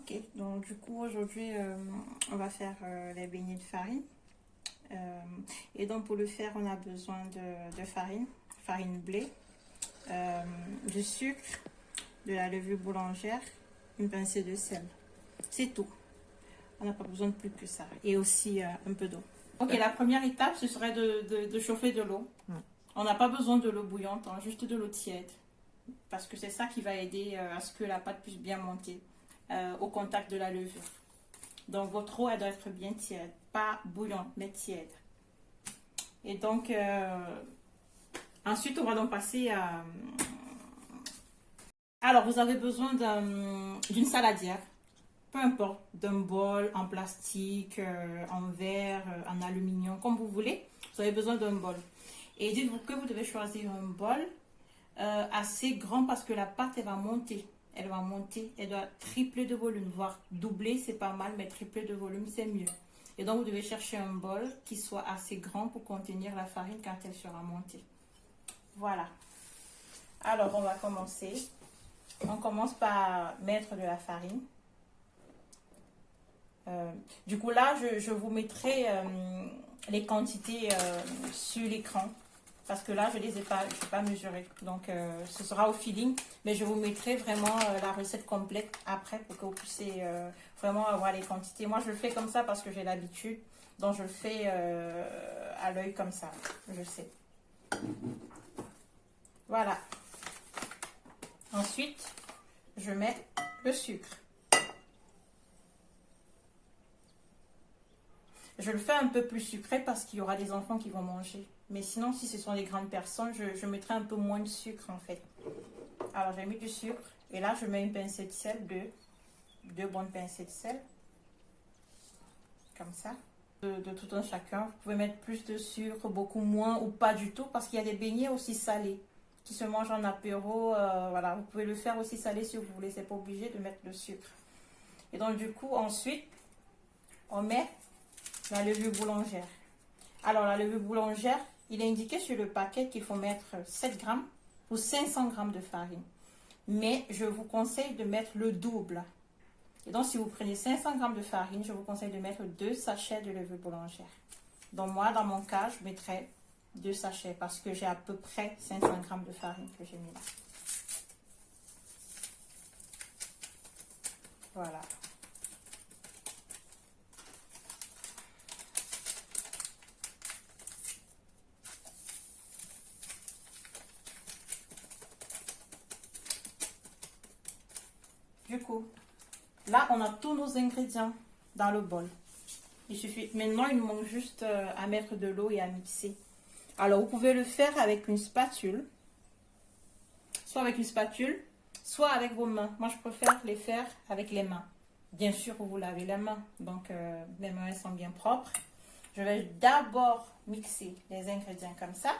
Ok, donc du coup aujourd'hui on va faire les beignets de farine. Et donc pour le faire on a besoin de farine, farine blé, euh, du sucre, de la levure boulangère, une pincée de sel. C'est tout. On n'a pas besoin de plus que ça. Et aussi un peu d'eau. Ok, la première étape ce serait de chauffer de l'eau. On n'a pas besoin de l'eau bouillante, hein, juste de l'eau tiède. Parce que c'est ça qui va aider à ce que la pâte puisse bien monter au contact de la levure. Donc votre eau, elle doit être bien tiède, pas bouillante, mais tiède. Et donc, ensuite, on va donc passer à... Alors, vous avez besoin d'une saladière, peu importe, d'un bol en plastique, en verre, en aluminium, comme vous voulez. Vous avez besoin d'un bol. Et dites-vous que vous devez choisir un bol assez grand parce que la pâte, elle va monter. Elle va monter, elle doit tripler de volume, voire doubler, c'est pas mal, mais tripler de volume, c'est mieux. Et donc, vous devez chercher un bol qui soit assez grand pour contenir la farine quand elle sera montée. Voilà. Alors, on va commencer. On commence par mettre de la farine. Du coup, là, je vous mettrai les quantités sur l'écran. Parce que là, je ne les ai pas mesurées. Donc, ce sera au feeling. Mais je vous mettrai vraiment la recette complète après pour que vous puissiez vraiment avoir les quantités. Moi, je le fais comme ça parce que j'ai l'habitude. Donc, je le fais à l'œil comme ça. Je sais. Voilà. Ensuite, je mets le sucre. Je le fais un peu plus sucré parce qu'il y aura des enfants qui vont manger. Mais sinon, si ce sont des grandes personnes, je mettrai un peu moins de sucre en fait. Alors, j'ai mis du sucre. Et là, je mets une pincée de sel, deux bonnes pincées de sel. Comme ça. De tout un chacun. Vous pouvez mettre plus de sucre, beaucoup moins ou pas du tout. Parce qu'il y a des beignets aussi salés qui se mangent en apéro. Voilà, vous pouvez le faire aussi salé si vous voulez. C'est pas obligé de mettre le sucre. Et donc, du coup, ensuite, on met la levure boulangère. Alors, la levure boulangère, il est indiqué sur le paquet qu'il faut mettre 7 grammes pour 500 grammes de farine. Mais je vous conseille de mettre le double. Et donc, si vous prenez 500 grammes de farine, je vous conseille de mettre 2 sachets de levure boulangère. Donc, moi, dans mon cas, je mettrai 2 sachets parce que j'ai à peu près 500 grammes de farine que j'ai mis là. Voilà. Du coup, là, on a tous nos ingrédients dans le bol. Il suffit. Maintenant, il nous manque juste à mettre de l'eau et à mixer. Alors, vous pouvez le faire avec une spatule. Soit avec une spatule, soit avec vos mains. Moi, je préfère les faire avec les mains. Bien sûr, vous lavez les mains. Donc, les mains elles sont bien propres. Je vais d'abord mixer les ingrédients comme ça.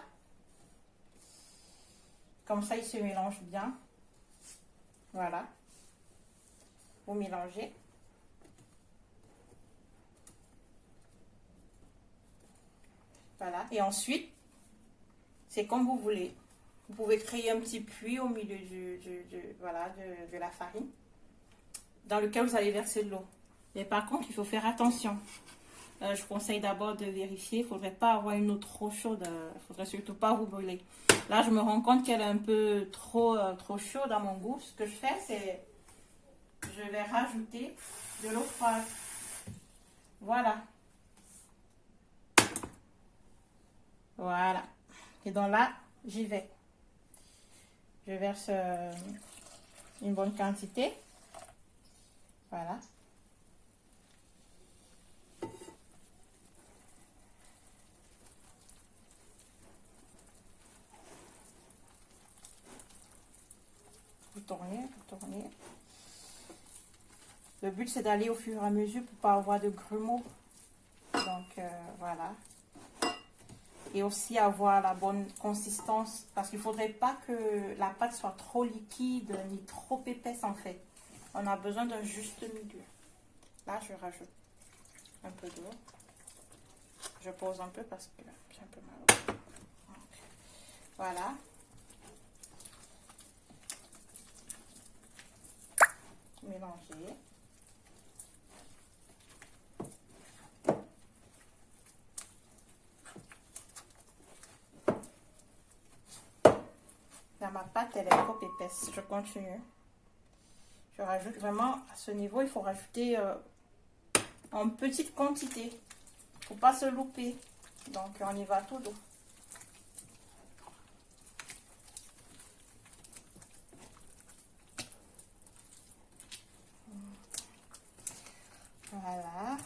Comme ça, ils se mélangent bien. Voilà. Vous mélangez. Voilà. Et ensuite, c'est comme vous voulez. Vous pouvez créer un petit puits au milieu de la farine dans lequel vous allez verser de l'eau. Mais par contre, il faut faire attention. Je conseille d'abord de vérifier. Il ne faudrait pas avoir une eau trop chaude. Il ne faudrait surtout pas vous brûler. Là, je me rends compte qu'elle est un peu trop chaude à mon goût. Ce que je fais, c'est je vais rajouter de l'eau froide. Voilà. Voilà. Et donc là, j'y vais. Je verse une bonne quantité. Voilà. Vous tournez, vous tournez. Le but, c'est d'aller au fur et à mesure pour ne pas avoir de grumeaux. Donc, voilà. Et aussi avoir la bonne consistance. Parce qu'il ne faudrait pas que la pâte soit trop liquide ni trop épaisse en fait. On a besoin d'un juste milieu. Là, je rajoute un peu d'eau. Je pose un peu parce que j'ai un peu mal. Voilà. Mélanger. pâte, elle est trop épaisse. Je continue. Je rajoute vraiment à ce niveau, il faut rajouter en petite quantité. Il ne faut pas se louper. Donc, on y va tout doux. Voilà.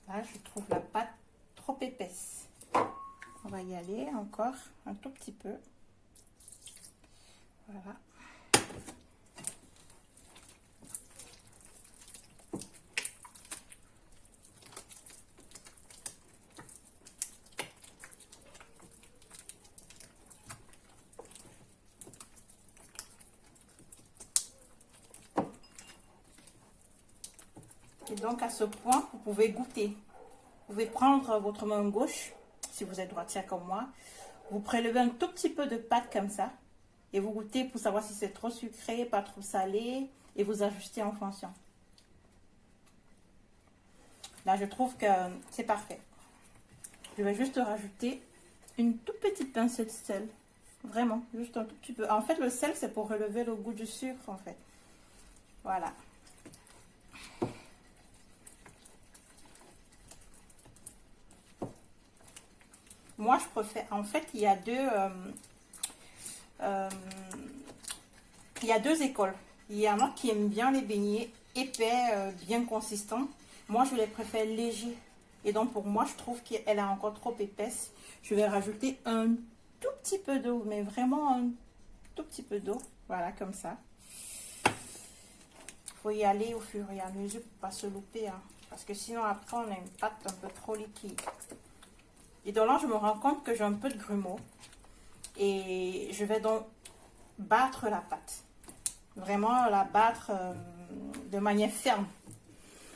Là, je trouve la pâte trop épaisse. On va y aller encore un tout petit peu. Voilà. Et donc, à ce point, vous pouvez goûter. Vous pouvez prendre votre main gauche, si vous êtes droitière comme moi. Vous prélevez un tout petit peu de pâte comme ça. Et vous goûtez pour savoir si c'est trop sucré, pas trop salé. Et vous ajustez en fonction. Là, je trouve que c'est parfait. Je vais juste rajouter une toute petite pincée de sel. Vraiment, juste un tout petit peu. En fait, le sel, c'est pour relever le goût du sucre, en fait. Voilà. Moi, je préfère... En fait, il y a deux écoles. Il y en a qui aiment bien les beignets épais, bien consistants. Moi, je les préfère légers. Et donc, pour moi, je trouve qu'elle est encore trop épaisse. Je vais rajouter un tout petit peu d'eau, mais vraiment un tout petit peu d'eau. Voilà, comme ça. Il faut y aller au fur et à mesure pour ne pas se louper. Hein, parce que sinon, après, on a une pâte un peu trop liquide. Et donc là, je me rends compte que j'ai un peu de grumeaux. Et je vais donc battre la pâte. Vraiment la battre de manière ferme.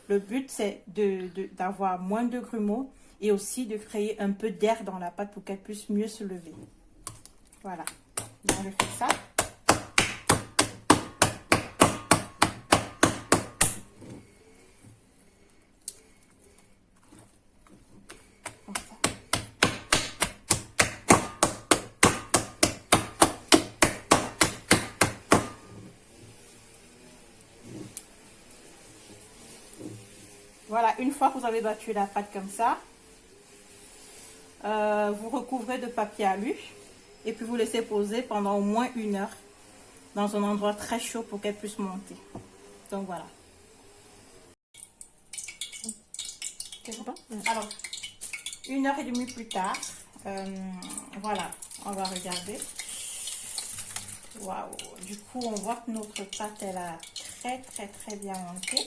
Le but, c'est d'avoir moins de grumeaux et aussi de créer un peu d'air dans la pâte pour qu'elle puisse mieux se lever. Voilà. Donc, je fais ça. Comme ça. Voilà, une fois que vous avez battu la pâte comme ça, vous recouvrez de papier alu et puis vous laissez poser pendant au moins 1 heure dans un endroit très chaud pour qu'elle puisse monter. Donc voilà. Alors, 1 heure et demie plus tard, voilà, on va regarder. Waouh! Du coup, on voit que notre pâte, elle a très bien monté.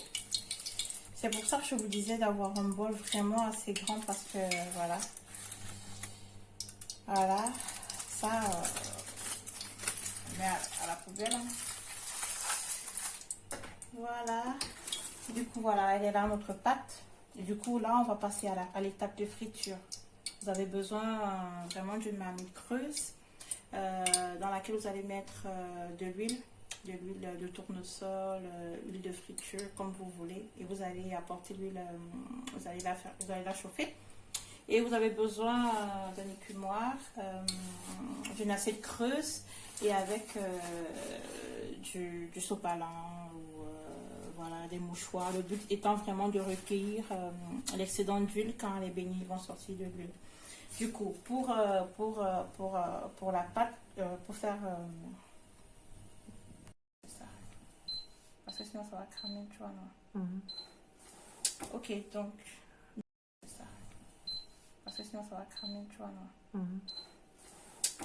C'est pour ça que je vous disais d'avoir un bol vraiment assez grand parce que voilà. Voilà, ça, on met à la poubelle. Hein. Voilà. Du coup, voilà, elle est là notre pâte. Et du coup, là, on va passer à l'étape de friture. Vous avez besoin vraiment d'une marmite creuse dans laquelle vous allez mettre de l'huile de tournesol, huile de friture, comme vous voulez. Et vous allez apporter l'huile, vous allez la chauffer. Et vous avez besoin d'un écumoire, d'une assiette creuse et avec du sopalin ou voilà, des mouchoirs. Le but étant vraiment de recueillir l'excédent d'huile quand les beignets vont sortir de l'huile. Du coup, pour la pâte, pour faire ça, parce que sinon ça va cramer, tu vois, non? Ok, donc, ça, parce que sinon ça va cramer, tu vois, non?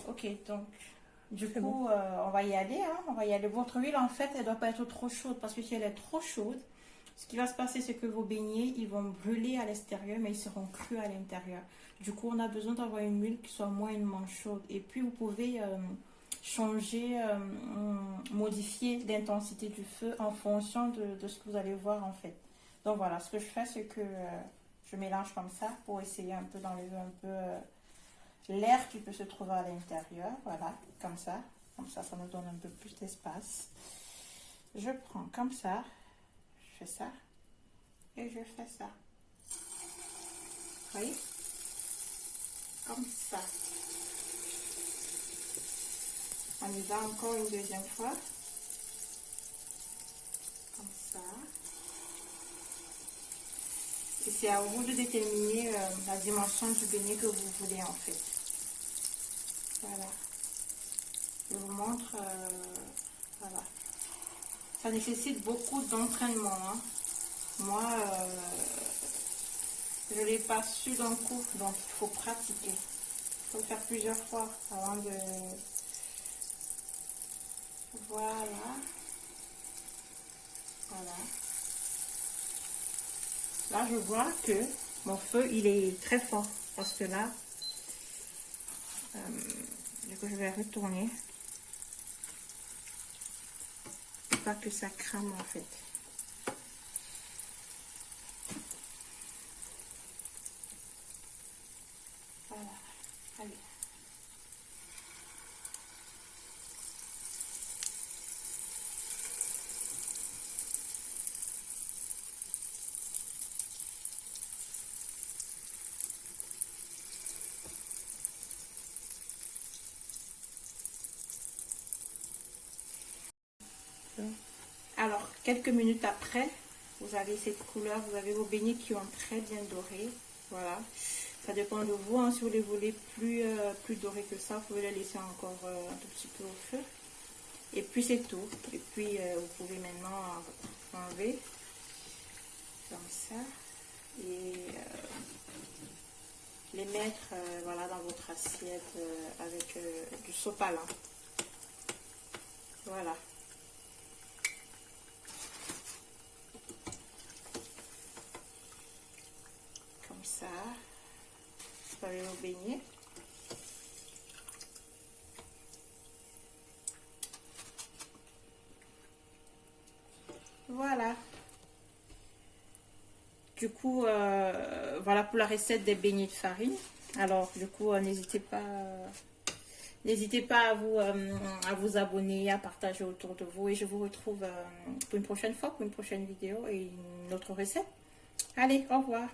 Ok, donc, du coup, bon. On va y aller, hein, on va y aller. Votre huile, en fait, elle ne doit pas être trop chaude, parce que si elle est trop chaude, ce qui va se passer, c'est que vos beignets, ils vont brûler à l'extérieur, mais ils seront crus à l'intérieur. Du coup, on a besoin d'avoir une huile qui soit moyennement chaude. Et puis, vous pouvez changer, modifier l'intensité du feu en fonction de ce que vous allez voir, en fait. Donc, voilà, ce que je fais, c'est que je mélange comme ça pour essayer un peu d'enlever un peu l'air qui peut se trouver à l'intérieur. Voilà, comme ça. Comme ça, ça nous donne un peu plus d'espace. Je prends comme ça. Je fais ça. Et je fais ça. Vous voyez? Comme ça. On y va encore une deuxième fois. Comme ça. Et c'est à vous de déterminer la dimension du beignet que vous voulez en fait. Voilà. Je vous montre. Voilà. Ça nécessite beaucoup d'entraînement. Hein. Moi, je ne l'ai pas su d'un coup, donc il faut pratiquer. Il faut le faire plusieurs fois avant de... Voilà. Voilà. Là, je vois que mon feu, il est très fort. Parce que là, du coup, je vais retourner. Pour pas que ça crame, en fait. Voilà. Allez. Alors, quelques minutes après, vous avez cette couleur, vous avez vos beignets qui ont très bien doré. Voilà, ça dépend de vous. Hein. Si vous les voulez plus dorés que ça, vous pouvez les laisser encore un tout petit peu au feu. Et puis c'est tout. Et puis vous pouvez maintenant enlever comme ça et les mettre voilà, dans votre assiette avec du sopalin. Voilà. Ça, vous avez vos beignets. Voilà. Du coup, voilà pour la recette des beignets de farine. Alors, du coup, n'hésitez pas à vous abonner, à partager autour de vous. Et je vous retrouve pour une prochaine fois, pour une prochaine vidéo et une autre recette. Allez, au revoir.